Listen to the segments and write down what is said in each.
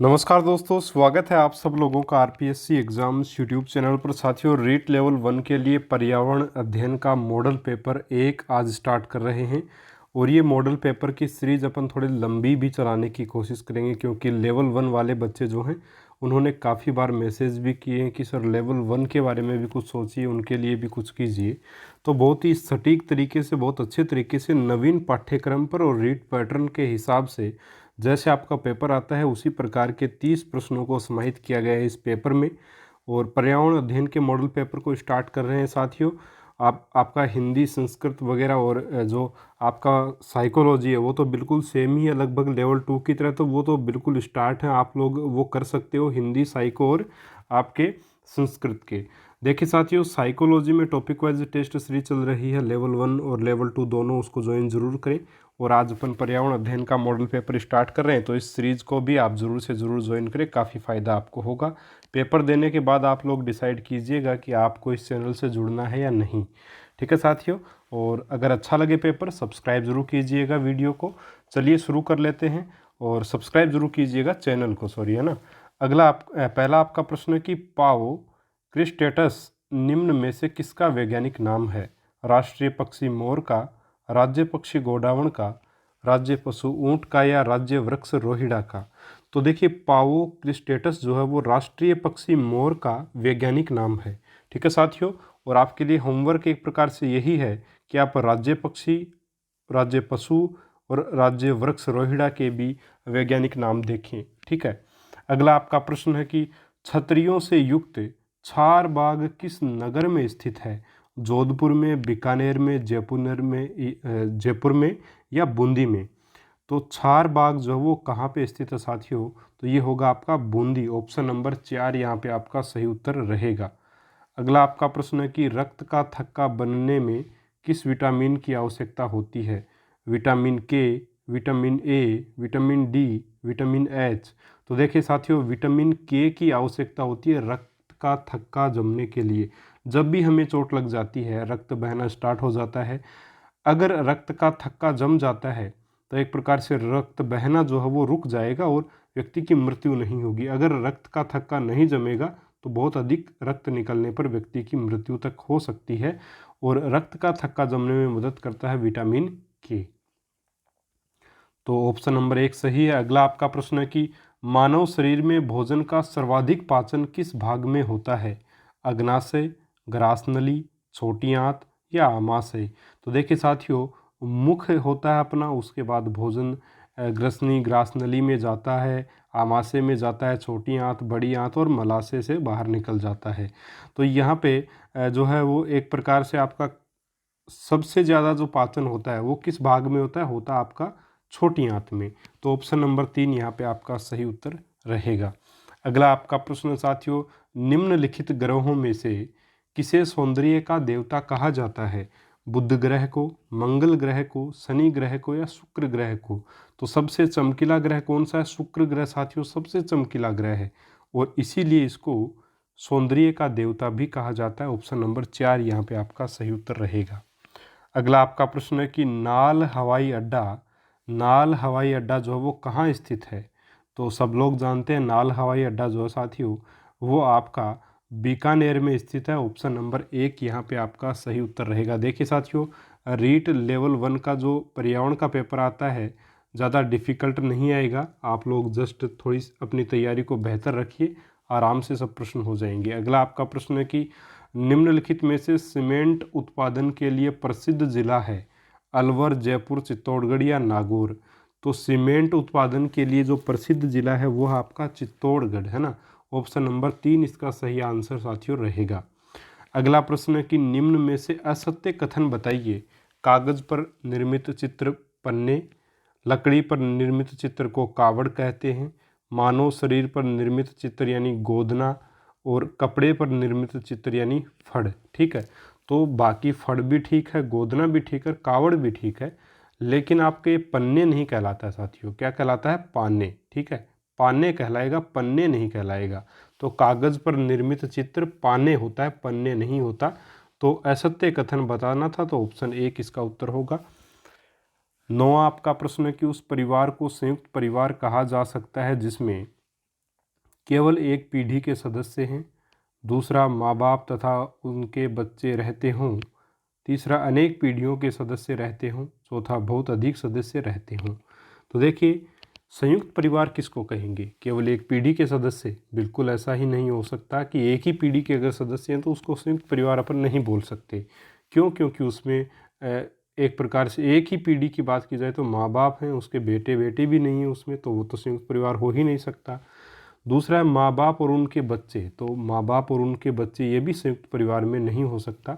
नमस्कार दोस्तों, स्वागत है आप सब लोगों का आरपीएससी एग्ज़ाम्स यूट्यूब चैनल पर। साथियों, रीट लेवल 1 के लिए पर्यावरण अध्ययन का मॉडल पेपर 1 आज स्टार्ट कर रहे हैं। और ये मॉडल पेपर की सीरीज़ अपन थोड़ी लंबी भी चलाने की कोशिश करेंगे, क्योंकि लेवल 1 वाले बच्चे जो हैं उन्होंने काफ़ी बार मैसेज भी किए हैं कि सर लेवल 1 के बारे में भी कुछ सोचिए, उनके लिए भी कुछ कीजिए। तो बहुत ही सटीक तरीके से, बहुत अच्छे तरीके से नवीन पाठ्यक्रम पर और रीट पैटर्न के हिसाब से जैसे आपका पेपर आता है उसी प्रकार के 30 प्रश्नों को समाहित किया गया है इस पेपर में। और पर्यावरण अध्ययन के मॉडल पेपर को स्टार्ट कर रहे हैं साथियों। आपका हिंदी, संस्कृत वगैरह और जो आपका साइकोलॉजी है वो तो बिल्कुल सेम ही है, लगभग लेवल 2 की तरह। तो वो तो बिल्कुल स्टार्ट है, आप लोग वो कर सकते हो, हिंदी, साइको और आपके संस्कृत के। देखिए साथियों, साइकोलॉजी में टॉपिक वाइज टेस्ट सीरीज चल रही है, लेवल 1 और लेवल 2 दोनों, उसको ज्वाइन ज़रूर करें। और आज अपन पर्यावरण अध्ययन का मॉडल पेपर स्टार्ट कर रहे हैं, तो इस सीरीज़ को भी आप ज़रूर से ज़रूर ज्वाइन करें, काफ़ी फ़ायदा आपको होगा। पेपर देने के बाद आप लोग डिसाइड कीजिएगा कि आपको इस चैनल से जुड़ना है या नहीं। ठीक है साथियों, और अगर अच्छा लगे पेपर, सब्सक्राइब ज़रूर कीजिएगा वीडियो को। चलिए शुरू कर लेते हैं, और सब्सक्राइब ज़रूर कीजिएगा चैनल को, सॉरी, है ना। पहला आपका प्रश्न है कि पाओ क्रिस्टेटस निम्न में से किसका वैज्ञानिक नाम है? राष्ट्रीय पक्षी मोर का, राज्य पक्षी गोडावण का, राज्य पशु ऊंट का, या राज्य वृक्ष रोहिड़ा का? तो देखिए, पाओ क्रिस्टेटस जो है वो राष्ट्रीय पक्षी मोर का वैज्ञानिक नाम है। ठीक है साथियों, और आपके लिए होमवर्क एक प्रकार से यही है कि आप राज्य पक्षी, राज्य पशु और राज्य वृक्ष रोहिड़ा के भी वैज्ञानिक नाम देखें। ठीक है। अगला आपका प्रश्न है कि छतरियों से युक्त छार बाग किस नगर में स्थित है? जोधपुर में, बीकानेर में, जयपुर में या बूंदी में? तो छार बाग जो है वो कहाँ पे स्थित है साथियों? तो ये होगा आपका बूंदी। ऑप्शन नंबर 4 यहाँ पे आपका सही उत्तर रहेगा। अगला आपका प्रश्न है कि रक्त का थक्का बनने में किस विटामिन की आवश्यकता होती है? विटामिन के, vitamin A, vitamin D, vitamin H? तो देखिए साथियों, विटामिन के की आवश्यकता होती है रक्त का थक्का जमने के लिए। जब भी हमें चोट लग जाती है, रक्त बहना स्टार्ट हो जाता है, अगर रक्त का थक्का जम जाता है तो एक प्रकार से रक्त बहना जो है वो रुक जाएगा और व्यक्ति की मृत्यु नहीं होगी। अगर रक्त का थक्का नहीं जमेगा तो बहुत अधिक रक्त निकलने पर व्यक्ति की मृत्यु तक हो सकती है। और रक्त का थक्का जमने में मदद करता है विटामिन के। तो ऑप्शन नंबर 1 सही है। अगला आपका प्रश्न है कि मानव शरीर में भोजन का सर्वाधिक पाचन किस भाग में होता है? अग्नाशय, ग्रासनली, छोटी आंत या आमाशय? तो देखिए साथियों, मुख होता है अपना, उसके बाद भोजन ग्रासनली में जाता है, आमाशय में जाता है, छोटी आंत, बड़ी आंत और मलाशय से बाहर निकल जाता है। तो यहाँ पे जो है वो एक प्रकार से आपका सबसे ज़्यादा जो पाचन होता है वो किस भाग में होता है? होता है आपका छोटी आंत में। तो ऑप्शन नंबर 3 यहाँ पे आपका सही उत्तर रहेगा। अगला आपका प्रश्न साथियों, निम्नलिखित ग्रहों में से किसे सौंदर्य का देवता कहा जाता है? बुध ग्रह को, मंगल ग्रह को, शनि ग्रह को या शुक्र ग्रह को? तो सबसे चमकीला ग्रह कौन सा है? शुक्र ग्रह साथियों सबसे चमकीला ग्रह है, और इसीलिए इसको सौंदर्य का देवता भी कहा जाता है। ऑप्शन नंबर 4 यहाँ पे आपका सही उत्तर रहेगा। अगला आपका प्रश्न है कि नाल हवाई अड्डा जो है वो कहाँ स्थित है? तो सब लोग जानते हैं नाल हवाई अड्डा जो है साथियों वो आपका बीकानेर में स्थित है। ऑप्शन नंबर 1 यहाँ पे आपका सही उत्तर रहेगा। देखिए साथियों, रीट लेवल 1 का जो पर्यावरण का पेपर आता है ज़्यादा डिफ़िकल्ट नहीं आएगा। आप लोग जस्ट थोड़ी अपनी तैयारी को बेहतर रखिए, आराम से सब प्रश्न हो जाएंगे। अगला आपका प्रश्न है कि निम्नलिखित में से सीमेंट उत्पादन के लिए प्रसिद्ध जिला है? अलवर, जयपुर, चित्तौड़गढ़ या नागौर? तो सीमेंट उत्पादन के लिए जो प्रसिद्ध जिला है वो है आपका चित्तौड़गढ़, है ना। ऑप्शन नंबर 3 इसका सही आंसर साथियों रहेगा। अगला प्रश्न है कि निम्न में से असत्य कथन बताइए। कागज पर निर्मित चित्र पन्ने, लकड़ी पर निर्मित चित्र को कावड़ कहते हैं, मानव शरीर पर निर्मित चित्र यानी गोदना, और कपड़े पर निर्मित चित्र यानी फड़। ठीक है, तो बाकी फड़ भी ठीक है, गोदना भी ठीक है, कावड़ भी ठीक है, लेकिन आपके पन्ने नहीं कहलाता है साथियों। क्या कहलाता है? पाने। ठीक है, पाने कहलाएगा, पन्ने नहीं कहलाएगा। तो कागज पर निर्मित चित्र पाने होता है, पन्ने नहीं होता। तो असत्य कथन बताना था, तो ऑप्शन 1 इसका उत्तर होगा। 9वां आपका प्रश्न है कि उस परिवार को संयुक्त परिवार कहा जा सकता है जिसमें केवल एक पीढ़ी के सदस्य हैं। दूसरा, माँ बाप तथा उनके बच्चे रहते हों। तीसरा, अनेक पीढ़ियों के सदस्य रहते हों। चौथा, बहुत अधिक सदस्य रहते हों। तो देखिए, संयुक्त परिवार किसको कहेंगे? केवल एक पीढ़ी के सदस्य? बिल्कुल ऐसा ही नहीं हो सकता कि एक ही पीढ़ी के अगर सदस्य हैं तो उसको संयुक्त परिवार अपन नहीं बोल सकते। क्यों? क्योंकि उसमें एक प्रकार से एक ही पीढ़ी की बात की जाए तो माँ बाप हैं, उसके बेटे बेटी भी नहीं है उसमें, तो वो तो संयुक्त परिवार हो ही नहीं सकता। दूसरा है माँ बाप और उनके बच्चे, तो माँ बाप और उनके बच्चे ये भी संयुक्त परिवार में नहीं हो सकता।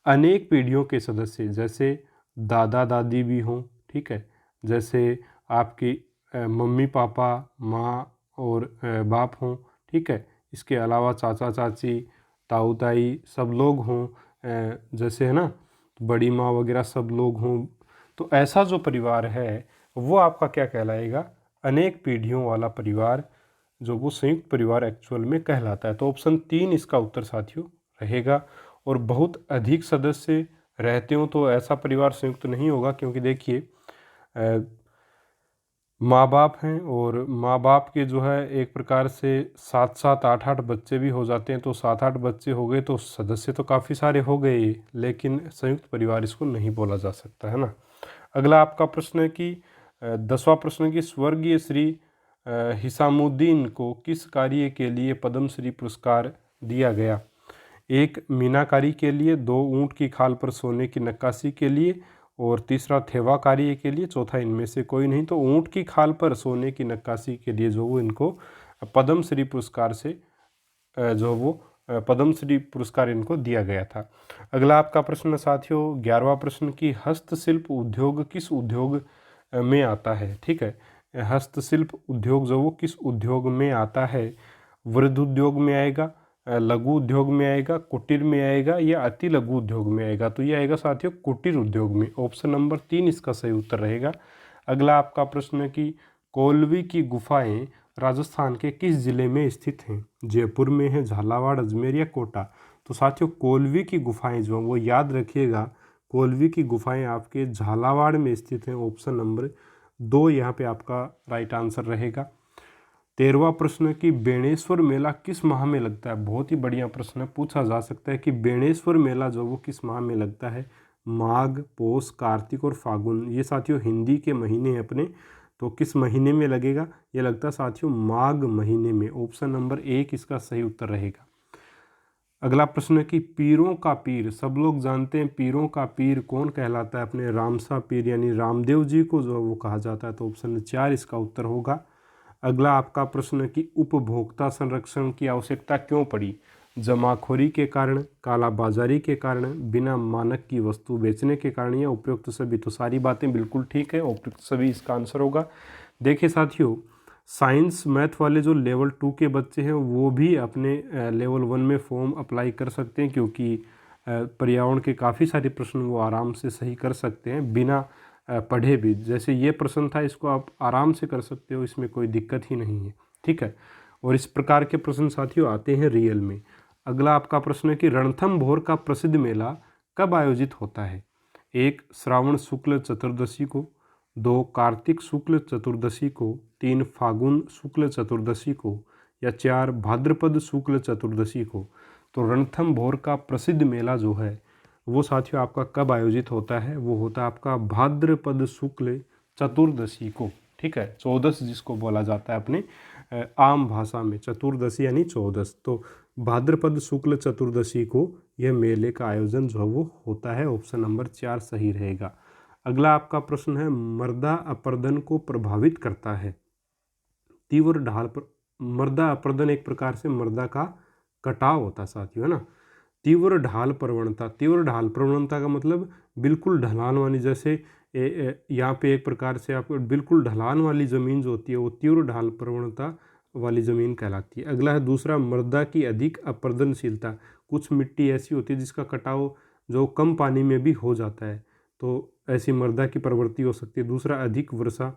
अनेक पीढ़ियों के सदस्य, जैसे दादा दादी भी हों, ठीक है, जैसे आपकी मम्मी पापा, माँ और बाप हों, ठीक है, इसके अलावा चाचा चाची, ताऊ ताई सब लोग हों, जैसे है ना, बड़ी माँ वगैरह सब लोग हों, तो ऐसा जो परिवार है वो आपका क्या कहलाएगा? अनेक पीढ़ियों वाला परिवार, जो वो संयुक्त परिवार एक्चुअल में कहलाता है। तो ऑप्शन 3 इसका उत्तर साथियों रहेगा। और बहुत अधिक सदस्य रहते हो तो ऐसा परिवार संयुक्त नहीं होगा, क्योंकि देखिए माँ बाप हैं और माँ बाप के जो है एक प्रकार से 7-7, 8-8 बच्चे भी हो जाते हैं, तो 7-8 बच्चे हो गए तो सदस्य तो काफ़ी सारे हो गए, लेकिन संयुक्त परिवार इसको नहीं बोला जा सकता, है ना। अगला आपका प्रश्न है कि 10वां प्रश्न कि स्वर्गीय श्री हिसामुद्दीन को किस कार्य के लिए पद्मश्री पुरस्कार दिया गया? एक, मीनाकारी के लिए, दो, ऊँट की खाल पर सोने की नक्काशी के लिए, और तीसरा, थेवा कार्य के लिए, चौथा इनमें से कोई नहीं। तो ऊँट की खाल पर सोने की नक्काशी के लिए जो वो इनको पद्मश्री पुरस्कार से पद्मश्री पुरस्कार इनको दिया गया था। अगला आपका प्रश्न साथियों 11वां प्रश्न कि हस्तशिल्प उद्योग किस उद्योग में आता है? ठीक है, हस्तशिल्प उद्योग जो वो किस उद्योग में आता है? वृद्ध उद्योग में आएगा, लघु उद्योग में आएगा, कुटीर में आएगा, या अति लघु उद्योग में आएगा? तो ये आएगा साथियों कुटीर उद्योग में। ऑप्शन नंबर 3 इसका सही उत्तर रहेगा। अगला आपका प्रश्न है कि कोलवी की गुफाएं राजस्थान के किस जिले में स्थित हैं? जयपुर में है, झालावाड़, अजमेर या कोटा? तो साथियों कोलवी की गुफाएं जो वो याद रखिएगा, कोलवी की गुफाएं आपके झालावाड़ में स्थित हैं। ऑप्शन नंबर 2 यहाँ पे आपका राइट आंसर रहेगा। 13वां प्रश्न कि बेणेश्वर मेला किस माह में लगता है? बहुत ही बढ़िया प्रश्न है, पूछा जा सकता है कि बेणेश्वर मेला जो वो किस माह में लगता है? माघ, पौष, कार्तिक और फागुन, ये साथियों हिंदी के महीने हैं अपने, तो किस महीने में लगेगा? ये लगता है साथियों माघ महीने में। ऑप्शन नंबर 1 इसका सही उत्तर रहेगा। अगला प्रश्न है कि पीरों का पीर, सब लोग जानते हैं पीरों का पीर कौन कहलाता है? अपने रामसा पीर यानी रामदेव जी को जो वो कहा जाता है। तो ऑप्शन 4 इसका उत्तर होगा। अगला आपका प्रश्न है कि उपभोक्ता संरक्षण की आवश्यकता क्यों पड़ी? जमाखोरी के कारण, कालाबाजारी के कारण, बिना मानक की वस्तु बेचने के कारण, या उपयुक्त सभी? तो सारी बातें बिल्कुल ठीक है, उपयुक्त सभी इसका आंसर होगा। देखिए साथियों, साइंस मैथ वाले जो लेवल 2 के बच्चे हैं वो भी अपने लेवल 1 में फॉर्म अप्लाई कर सकते हैं, क्योंकि पर्यावरण के काफ़ी सारे प्रश्न वो आराम से सही कर सकते हैं बिना पढ़े भी। जैसे ये प्रश्न था, इसको आप आराम से कर सकते हो, इसमें कोई दिक्कत ही नहीं है, ठीक है। और इस प्रकार के प्रश्न साथियों आते हैं रियल में। अगला आपका प्रश्न है कि रणथंभौर का प्रसिद्ध मेला कब आयोजित होता है? 1, श्रावण शुक्ल चतुर्दशी को, 2, कार्तिक शुक्ल चतुर्दशी को, 3, फागुन शुक्ल चतुर्दशी को, या 4, भाद्रपद शुक्ल चतुर्दशी को? तो रणथंभौर का प्रसिद्ध मेला जो है वो साथियों आपका कब आयोजित होता है? वो होता है आपका भाद्रपद शुक्ल चतुर्दशी को, ठीक है। 14 जिसको बोला जाता है अपने आम भाषा में, चतुर्दशी यानी 14। तो भाद्रपद शुक्ल चतुर्दशी को यह मेले का आयोजन जो है वो होता है। ऑप्शन नंबर 4 सही रहेगा। अगला आपका प्रश्न है मृदा अपरदन को प्रभावित करता है? तीव्र ढाल पर, मृदा अपरदन एक प्रकार से मृदा का कटाव होता है साथियों, है ना। तीव्र ढाल प्रवणता, तीव्र ढाल प्रवणता का मतलब बिल्कुल ढलान वाली, जैसे यहाँ पे एक प्रकार से आपको बिल्कुल ढलान वाली ज़मीन जो होती है वो तीव्र ढाल प्रवणता वाली ज़मीन कहलाती है। अगला है दूसरा मृदा की अधिक अपरदनशीलता, कुछ मिट्टी ऐसी होती है जिसका कटाव जो कम पानी में भी हो जाता है, तो ऐसी मृदा की प्रवृत्ति हो सकती है। दूसरा अधिक वर्षा,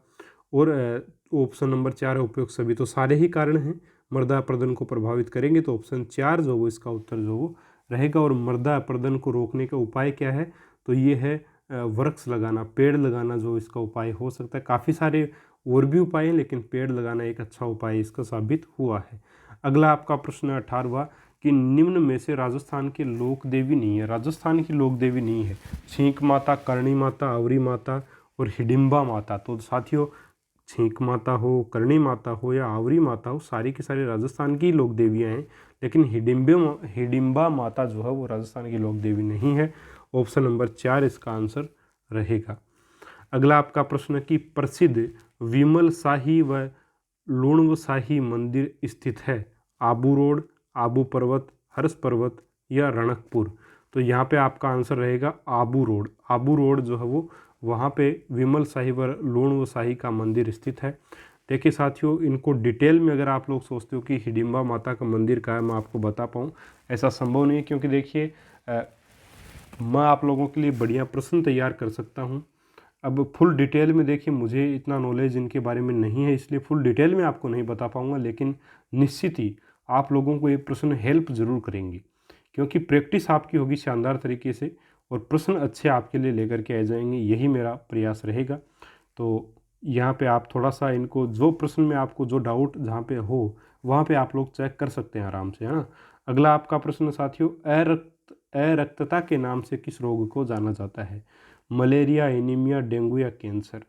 और ऑप्शन नंबर 4 है उपयुक्त सभी। तो सारे ही कारण हैं मृदा अपरदन को प्रभावित करेंगे, तो ऑप्शन 4 जो वो इसका उत्तर जो वो रहेगा। और मृदा अपरदन को रोकने का उपाय क्या है? तो ये है वृक्ष लगाना, पेड़ लगाना जो इसका उपाय हो सकता है। काफ़ी सारे और भी उपाय हैं, लेकिन पेड़ लगाना एक अच्छा उपाय इसका साबित हुआ है। अगला आपका प्रश्न 18वां कि निम्न में से राजस्थान की लोक देवी नहीं है। राजस्थान की लोक देवी नहीं है। छींक माता, करणी माता, आवरी माता और हिडिंबा माता। तो साथियों, छींक माता हो, करणी माता हो या आवरी माता हो, सारी की सारी राजस्थान की लोक देवियाँ हैं, लेकिन हिडिंबा माता जो है वो राजस्थान की लोक देवी नहीं है। ऑप्शन नंबर 4 इसका आंसर रहेगा। अगला आपका प्रश्न कि प्रसिद्ध विमल शाही व लूणव शाही मंदिर स्थित है। आबू रोड, आबू पर्वत, हर्ष पर्वत या रणकपुर। तो यहाँ पे आपका आंसर रहेगा आबू रोड। आबू रोड जो है वो वहाँ पे विमल शाही व लूणव शाही का मंदिर स्थित है। देखिए साथियों, इनको डिटेल में अगर आप लोग सोचते हो कि हिडिंबा माता का मंदिर कहाँ है मैं आपको बता पाऊँ, ऐसा संभव नहीं है, क्योंकि देखिए मैं आप लोगों के लिए बढ़िया प्रश्न तैयार कर सकता हूँ। अब फुल डिटेल में देखिए मुझे इतना नॉलेज इनके बारे में नहीं है, इसलिए फुल डिटेल में आपको नहीं बता पाऊँगा, लेकिन निश्चित ही आप लोगों को ये प्रश्न हेल्प ज़रूर करेंगे, क्योंकि प्रैक्टिस आपकी होगी शानदार तरीके से और प्रश्न अच्छे आपके लिए लेकर के आ जाएंगे, यही मेरा प्रयास रहेगा। तो यहाँ पे आप थोड़ा सा इनको, जो प्रश्न में आपको जो डाउट जहाँ पे हो वहाँ पे आप लोग चेक कर सकते हैं आराम से, है ना। अगला आपका प्रश्न साथियों, अरक्तता के नाम से किस रोग को जाना जाता है। मलेरिया, एनीमिया, डेंगू या कैंसर।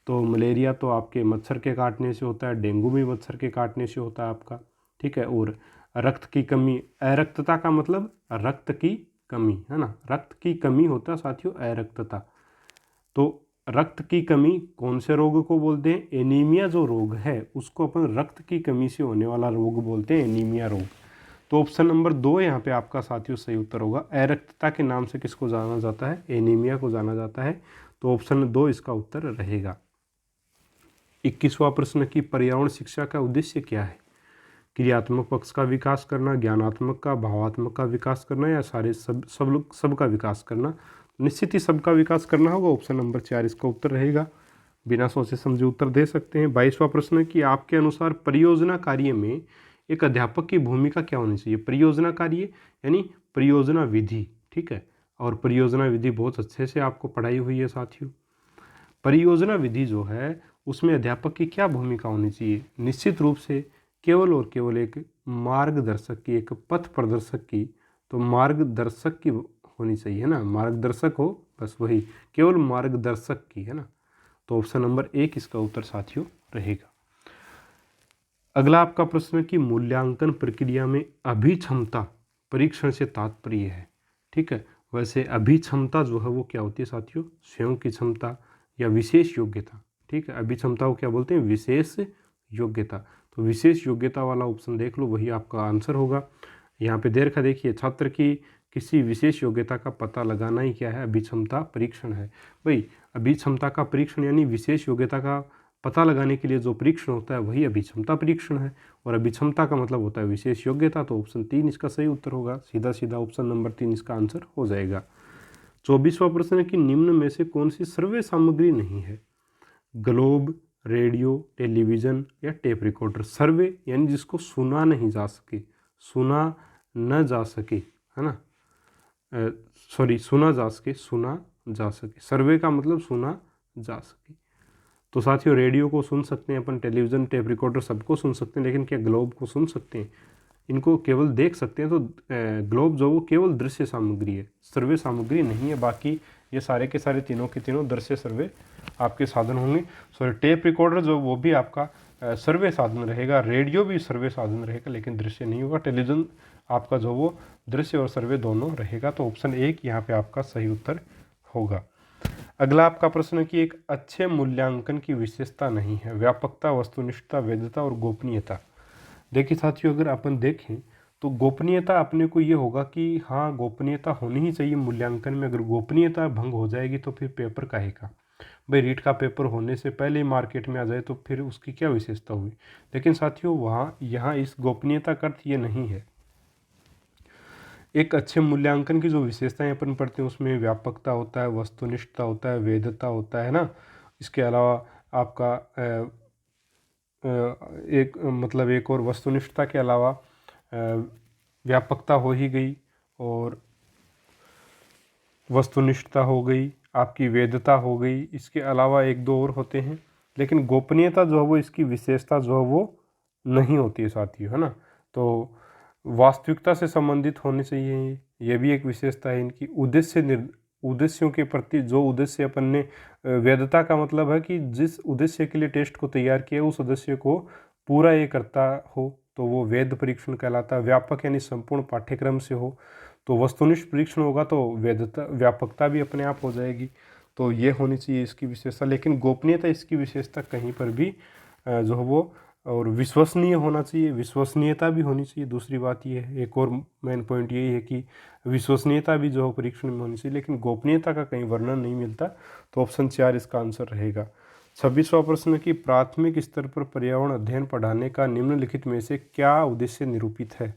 तो मलेरिया तो आपके मच्छर के काटने से होता है, डेंगू भी मच्छर के काटने से होता है आपका, ठीक है। और रक्त की कमी, अरक्तता का मतलब रक्त की कमी, है ना, रक्त की कमी होता है साथियों अरक्तता। तो रक्त की कमी कौन से रोग को बोलते हैं। एनीमिया जो रोग है उसको अपन रक्त की कमी से होने वाला रोग बोलते हैं, एनीमिया रोग। तो ऑप्शन नंबर 2 यहाँ पे आपका साथियों सही उत्तर होगा। अरक्तता के नाम से किसको जाना जाता है, एनीमिया को जाना जाता है। तो ऑप्शन 2 इसका उत्तर रहेगा। 21वां प्रश्न की पर्यावरण शिक्षा का उद्देश्य क्या है। क्रियात्मक पक्ष का विकास करना, ज्ञानात्मक का, भावात्मक का विकास करना या सारे सबका विकास करना। निश्चित ही सबका विकास करना होगा। ऑप्शन नंबर 4 इसका उत्तर रहेगा। बिना सोचे समझे उत्तर दे सकते हैं। 22वां प्रश्न कि आपके अनुसार परियोजना कार्य में एक अध्यापक की भूमिका क्या होनी चाहिए। परियोजना कार्य यानी परियोजना विधि, ठीक है। और परियोजना विधि बहुत अच्छे से आपको पढ़ाई हुई है साथियों। परियोजना विधि जो है उसमें अध्यापक की क्या भूमिका होनी चाहिए। निश्चित रूप से केवल और केवल एक मार्गदर्शक की, एक पथ प्रदर्शक की, तो मार्गदर्शक की होनी चाहिए, है ना। मार्गदर्शक हो बस, वही केवल मार्गदर्शक की, है ना। तो ऑप्शन नंबर 1 इसका उत्तर साथियों रहेगा। अगला आपका प्रश्न कि मूल्यांकन प्रक्रिया में अभिक्षमता परीक्षण से तात्पर्य है, ठीक है। वैसे अभिक्षमता जो है वो क्या होती है साथियों, स्वयं की क्षमता या विशेष योग्यता, ठीक है। अभिक्षमता को क्या बोलते हैं, विशेष योग्यता। तो विशेष योग्यता वाला ऑप्शन देख लो, वही आपका आंसर होगा। यहाँ पे दे रखा देखिए, छात्र की किसी विशेष योग्यता का पता लगाना ही क्या है, अभिक्षमता परीक्षण है। भाई अभिक्षमता का परीक्षण यानी विशेष योग्यता का पता लगाने के लिए जो परीक्षण होता है वही अभिक्षमता परीक्षण है। और अभिक्षमता का मतलब होता है विशेष योग्यता। तो ऑप्शन 3 इसका सही उत्तर होगा। सीधा सीधा ऑप्शन नंबर 3 इसका आंसर हो जाएगा। 24वां प्रश्न है कि निम्न में से कौन सी सर्वे सामग्री नहीं है। ग्लोब, रेडियो, टेलीविज़न या टेप रिकॉर्डर। सर्वे यानी जिसको सुना नहीं जा सके, सुना न जा सके, है ना, सॉरी सुना जा सके, सुना जा सके। सर्वे का मतलब सुना जा सके। तो साथियों रेडियो को सुन सकते हैं अपन, टेलीविज़न, टेप रिकॉर्डर सबको सुन सकते हैं, लेकिन क्या ग्लोब को सुन सकते हैं, इनको केवल देख सकते हैं। तो ग्लोब जो वो केवल दृश्य सामग्री है, सर्वे सामग्री नहीं है। बाकी ये सारे के सारे तीनों के तीनों दृश्य सर्वे आपके साधन होंगे। सॉरी टेप रिकॉर्डर जो वो भी आपका सर्वे साधन रहेगा, रेडियो भी सर्वे साधन रहेगा लेकिन दृश्य नहीं होगा। टेलीविज़न आपका जो वो दृश्य और सर्वे दोनों रहेगा। तो ऑप्शन 1 यहाँ पे आपका सही उत्तर होगा। अगला आपका प्रश्न है कि एक अच्छे मूल्यांकन की विशेषता नहीं है। व्यापकता, वस्तुनिष्ठता, वैधता और गोपनीयता। देखिए साथियों अगर अपन देखें तो गोपनीयता अपने को ये होगा कि हाँ गोपनीयता होनी ही चाहिए मूल्यांकन में। अगर गोपनीयता भंग हो जाएगी तो फिर पेपर काहे का। भाई रीट का पेपर होने से पहले ही मार्केट में आ जाए तो फिर उसकी क्या विशेषता हुई। लेकिन साथियों वहाँ यहाँ इस गोपनीयता का अर्थ ये नहीं है। एक अच्छे मूल्यांकन की जो विशेषताएं अपन पढ़ते हैं उसमें व्यापकता होता है, वस्तुनिष्ठता होता है, वैधता होता है ना। इसके अलावा आपका एक मतलब एक और वस्तुनिष्ठता के अलावा व्यापकता हो ही गई और वस्तुनिष्ठता हो गई, आपकी वैधता हो गई। इसके अलावा एक दो और होते हैं लेकिन गोपनीयता जो है वो इसकी विशेषता जो है वो नहीं होती है साथियों, है ना। तो वास्तविकता से संबंधित होने चाहिए, ये भी एक विशेषता है इनकी। उद्देश्यों के प्रति जो उद्देश्य अपन ने, वैधता का मतलब है कि जिस उद्देश्य के लिए टेस्ट को तैयार किया उस उद्देश्य को पूरा ये करता हो तो वो वैध परीक्षण कहलाता है। व्यापक यानी संपूर्ण पाठ्यक्रम से हो, तो वस्तुनिष्ठ परीक्षण होगा तो वैधता व्यापकता भी अपने आप हो जाएगी। तो ये होनी चाहिए इसकी विशेषता। लेकिन गोपनीयता इसकी विशेषता कहीं पर भी जो है वो, और विश्वसनीय होना चाहिए, विश्वसनीयता भी होनी चाहिए। दूसरी बात ये है, एक और मेन पॉइंट यही है कि विश्वसनीयता भी जो है परीक्षण में होनी चाहिए, लेकिन गोपनीयता का कहीं वर्णन नहीं मिलता। तो ऑप्शन 4 इसका आंसर रहेगा। 26वां प्रश्न कि प्राथमिक स्तर पर पर्यावरण अध्ययन पढ़ाने का निम्नलिखित में से क्या उद्देश्य निरूपित है।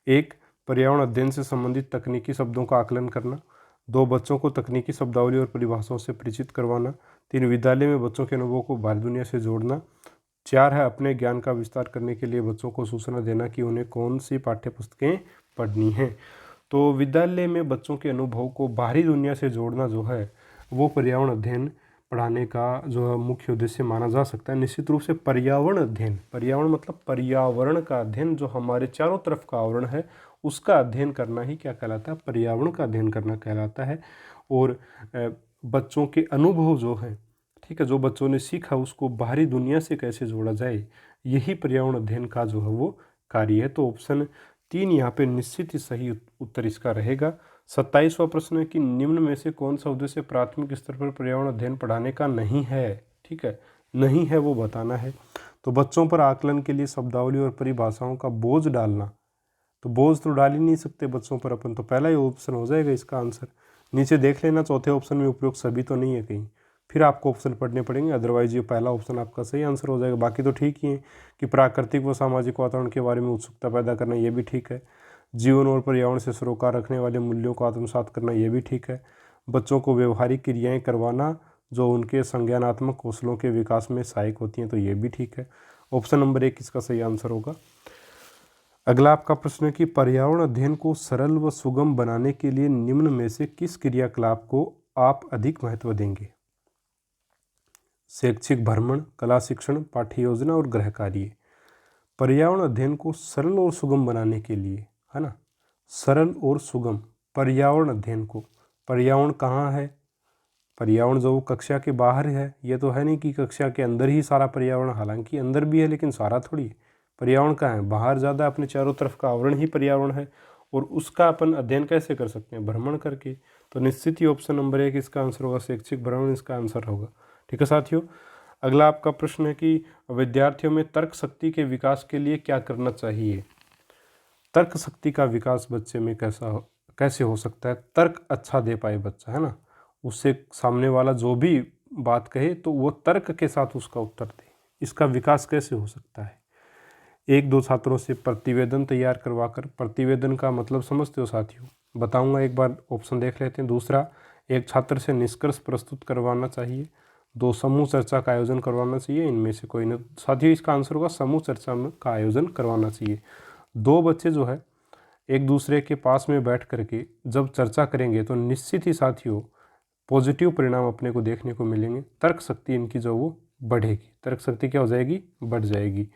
1. पर्यावरण अध्ययन से संबंधित तकनीकी शब्दों का आकलन करना। 2. बच्चों को तकनीकी शब्दावली और परिभाषाओं से परिचित करवाना। 3. विद्यालय में बच्चों के अनुभवों को बाहरी दुनिया से जोड़ना। 4 है अपने ज्ञान का विस्तार करने के लिए बच्चों को सूचना देना कि उन्हें कौन सी पाठ्य पुस्तकें पढ़नी हैं। तो विद्यालय में बच्चों के अनुभव को बाहरी दुनिया से जोड़ना जो है वो पर्यावरण अध्ययन पढ़ाने का जो है मुख्य उद्देश्य माना जा सकता है। निश्चित रूप से पर्यावरण अध्ययन, पर्यावरण मतलब पर्यावरण का अध्ययन, जो हमारे चारों तरफ का आवरण है उसका अध्ययन करना ही क्या कहलाता है, पर्यावरण का अध्ययन करना कहलाता है। और बच्चों के अनुभव जो है, ठीक है, जो बच्चों ने सीखा उसको बाहरी दुनिया से कैसे जोड़ा जाए, यही पर्यावरण अध्ययन का जो है वो कार्य है। तो ऑप्शन 3 यहाँ पे निश्चित ही सही उत्तर इसका रहेगा। 27वां प्रश्न है कि निम्न में से कौन सा उद्देश्य प्राथमिक स्तर पर पर्यावरण अध्ययन पढ़ाने का नहीं है। ठीक है, नहीं है वो बताना है। तो बच्चों पर आकलन के लिए शब्दावली और परिभाषाओं का बोझ डालना, तो बोझ तो डाल ही नहीं सकते बच्चों पर अपन, तो पहला ही ऑप्शन हो जाएगा इसका आंसर। नीचे देख लेना चौथे ऑप्शन में उपयुक्त सभी तो नहीं है कहीं, फिर आपको ऑप्शन पढ़ने पड़ेंगे, अदरवाइज ये पहला ऑप्शन आपका सही आंसर हो जाएगा। बाकी तो ठीक ही है कि प्राकृतिक व सामाजिक वातावरण के बारे में उत्सुकता पैदा करना, ये भी ठीक है। जीवन और पर्यावरण से सरोकार रखने वाले मूल्यों को आत्मसात करना, ये भी ठीक है। बच्चों को व्यवहारिक क्रियाएं करवाना जो उनके संज्ञानात्मक कौशलों के विकास में सहायक होती हैं, तो ये भी ठीक है। ऑप्शन नंबर 1 इसका सही आंसर होगा। अगला आपका प्रश्न है कि पर्यावरण अध्ययन को सरल व सुगम बनाने के लिए निम्न में से किस क्रियाकलाप को आप अधिक महत्व देंगे। शैक्षिक भ्रमण, कला शिक्षण, पाठ्य योजना और गृह कार्य। पर्यावरण अध्ययन को सरल और सुगम बनाने के लिए, है ना, सरल और सुगम पर्यावरण अध्ययन को, पर्यावरण कहाँ है, पर्यावरण जो कक्षा के बाहर है, ये तो है नहीं कि कक्षा के अंदर ही सारा पर्यावरण, हालांकि अंदर भी है लेकिन सारा थोड़ी है। पर्यावरण कहाँ है, बाहर ज़्यादा, अपने चारों तरफ का आवरण ही पर्यावरण है। और उसका अपन अध्ययन कैसे कर सकते हैं, भ्रमण करके। तो निश्चित ही ऑप्शन नंबर 1 इसका आंसर होगा, शैक्षिक भ्रमण इसका आंसर होगा। ठीक है साथियों, अगला आपका प्रश्न है कि विद्यार्थियों में तर्क शक्ति के विकास के लिए क्या करना चाहिए। तर्क शक्ति का विकास बच्चे में कैसे हो सकता है, तर्क अच्छा दे पाए बच्चा, है ना, उससे सामने वाला जो भी बात कहे तो वो तर्क के साथ उसका उत्तर दे, इसका विकास कैसे हो सकता है। 1-2 छात्रों से प्रतिवेदन तैयार करवाकर, प्रतिवेदन का मतलब समझते हो साथियों, बताऊंगा, एक बार ऑप्शन देख लेते हैं। दूसरा, एक छात्र से निष्कर्ष प्रस्तुत करवाना चाहिए। 2 समूह चर्चा का आयोजन करवाना चाहिए। इनमें से कोई न साथियों इसका आंसर होगा समूह चर्चा का आयोजन करवाना चाहिए। 2 बच्चे जो है एक दूसरे के पास में बैठ करके जब चर्चा करेंगे तो निश्चित ही साथियों पॉजिटिव परिणाम अपने को देखने को मिलेंगे। तर्क शक्ति इनकी जो वो बढ़ेगी, तर्क शक्ति क्या हो जाएगी, बढ़ जाएगी।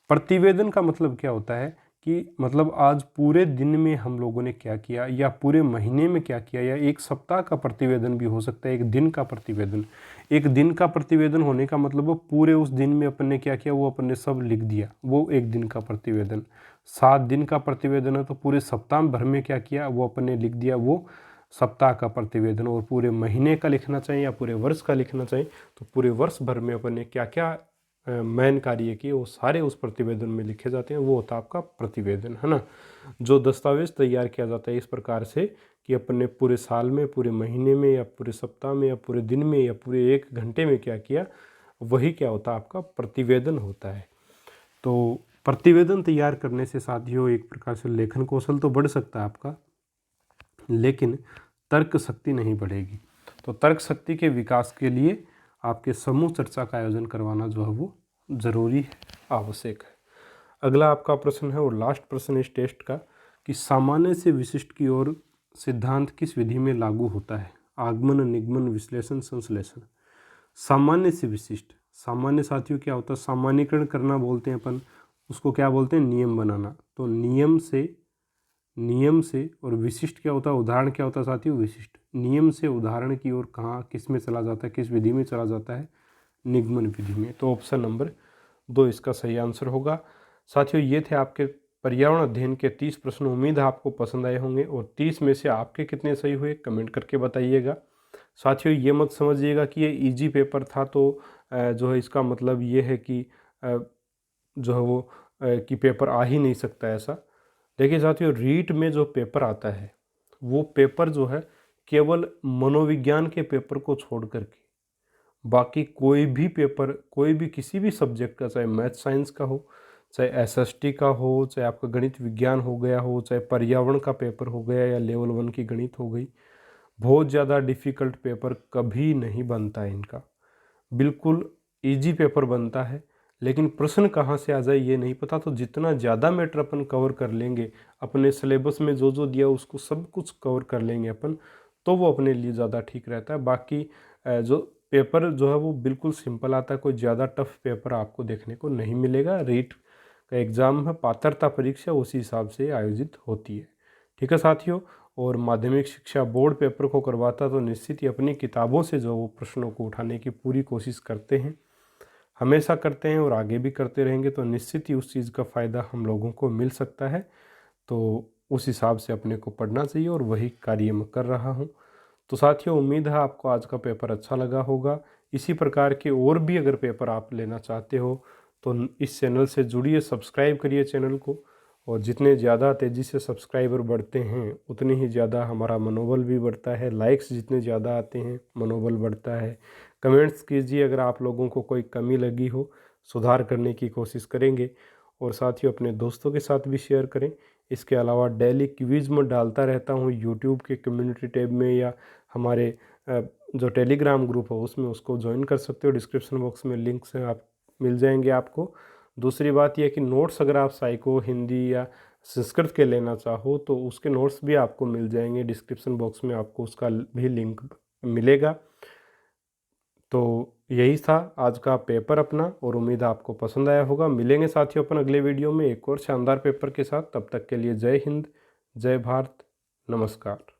प्रतिवेदन का मतलब क्या होता है कि मतलब आज पूरे दिन में हम लोगों ने क्या किया, या पूरे महीने में क्या किया, या एक सप्ताह का प्रतिवेदन भी हो सकता है, एक दिन का प्रतिवेदन। एक दिन का प्रतिवेदन होने का मतलब वो पूरे उस दिन में अपन ने क्या किया वो अपन ने सब लिख दिया, वो एक दिन का प्रतिवेदन। 7 दिन का प्रतिवेदन है तो पूरे सप्ताह भर में क्या किया वो अपन ने लिख दिया, वो सप्ताह का प्रतिवेदन। और पूरे महीने का लिखना चाहिए या पूरे वर्ष का लिखना चाहिए तो पूरे वर्ष भर में अपन ने क्या क्या मैन कार्य किए वो सारे उस प्रतिवेदन में लिखे जाते हैं, वो होता है आपका प्रतिवेदन, है ना। जो दस्तावेज तैयार किया जाता है इस प्रकार से कि अपन ने पूरे साल में, पूरे महीने में, या पूरे सप्ताह में, या पूरे दिन में, या पूरे 1 घंटे में क्या किया, वही क्या होता है आपका प्रतिवेदन होता है। तो प्रतिवेदन तैयार करने से साथियों एक प्रकार से लेखन कौशल तो बढ़ सकता है आपका, लेकिन तर्क शक्ति नहीं बढ़ेगी। तो तर्क शक्ति के विकास के लिए आपके समूह चर्चा का आयोजन करवाना जो है वो ज़रूरी है, आवश्यक है। अगला आपका प्रश्न है और लास्ट प्रश्न इस टेस्ट का कि सामान्य से विशिष्ट की ओर सिद्धांत किस विधि में लागू होता है। आगमन, निगमन, विश्लेषण, संश्लेषण। सामान्य से विशिष्ट, सामान्य साथियों क्या होता है, सामान्यीकरण करना बोलते हैं अपन, उसको क्या बोलते हैं, नियम बनाना। तो नियम से और विशिष्ट क्या होता है, उदाहरण क्या होता है साथियों, विशिष्ट। नियम से उदाहरण की ओर कहाँ किस में चला जाता है, किस विधि में चला जाता है, निगमन विधि में। तो ऑप्शन नंबर 2 इसका सही आंसर होगा। साथियों ये थे आपके पर्यावरण अध्ययन के 30 प्रश्न। उम्मीद है आपको पसंद आए होंगे, और 30 में से आपके कितने सही हुए कमेंट करके बताइएगा। साथियों ये मत समझिएगा कि ये इजी पेपर था तो जो है इसका मतलब ये है कि जो है वो कि पेपर आ ही नहीं सकता, ऐसा। देखिए साथियों, रीट में जो पेपर आता है वो पेपर जो है केवल मनोविज्ञान के पेपर को छोड़ करके बाकी कोई भी पेपर, कोई भी किसी भी सब्जेक्ट का, चाहे मैथ साइंस का हो, चाहे एसएसटी का हो, चाहे आपका गणित विज्ञान हो गया हो, चाहे पर्यावरण का पेपर हो गया या लेवल 1 की गणित हो गई, बहुत ज़्यादा डिफ़िकल्ट पेपर कभी नहीं बनता है इनका। बिल्कुल इजी पेपर बनता है, लेकिन प्रश्न कहाँ से आ जाए ये नहीं पता। तो जितना ज़्यादा मैटर अपन कवर कर लेंगे, अपने सिलेबस में जो जो दिया उसको सब कुछ कवर कर लेंगे अपन, तो वो अपने लिए ज़्यादा ठीक रहता है। बाकी जो पेपर जो है वो बिल्कुल सिंपल आता है, कोई ज़्यादा टफ पेपर आपको देखने को नहीं मिलेगा। रीट का एग्ज़ाम है, पात्रता परीक्षा उसी हिसाब से आयोजित होती है। ठीक है साथियों, और माध्यमिक शिक्षा बोर्ड पेपर को करवाता तो निश्चित ही अपनी किताबों से जो वो प्रश्नों को उठाने की पूरी कोशिश करते हैं, हमेशा करते हैं और आगे भी करते रहेंगे। तो निश्चित ही उस चीज़ का फ़ायदा हम लोगों को मिल सकता है। तो उस हिसाब से अपने को पढ़ना चाहिए, और वही कार्य मैं कर रहा हूँ। तो साथियों उम्मीद है आपको आज का पेपर अच्छा लगा होगा। इसी प्रकार के और भी अगर पेपर आप लेना चाहते हो तो इस चैनल से जुड़िए, सब्सक्राइब करिए चैनल को। और जितने ज़्यादा तेज़ी से सब्सक्राइबर बढ़ते हैं उतने ही ज़्यादा हमारा मनोबल भी बढ़ता है। लाइक्स जितने ज़्यादा आते हैं मनोबल बढ़ता है। कमेंट्स कीजिए अगर आप लोगों को कोई कमी लगी हो, सुधार करने की कोशिश करेंगे। और साथियों अपने दोस्तों के साथ भी शेयर करें। इसके अलावा डेली क्विज़ में डालता रहता हूँ यूट्यूब के कम्युनिटी टैब में, या हमारे जो टेलीग्राम ग्रुप है उसमें, उसको ज्वाइन कर सकते हो। डिस्क्रिप्शन बॉक्स में लिंक्स हैं, आप मिल जाएंगे आपको। दूसरी बात यह कि नोट्स अगर आप साइको, हिंदी या संस्कृत के लेना चाहो तो उसके नोट्स भी आपको मिल जाएंगे। डिस्क्रिप्शन बॉक्स में आपको उसका भी लिंक मिलेगा। तो यही था आज का पेपर अपना, और उम्मीद है आपको पसंद आया होगा। मिलेंगे साथियों अपन अगले वीडियो में एक और शानदार पेपर के साथ। तब तक के लिए जय हिंद, जय भारत, नमस्कार।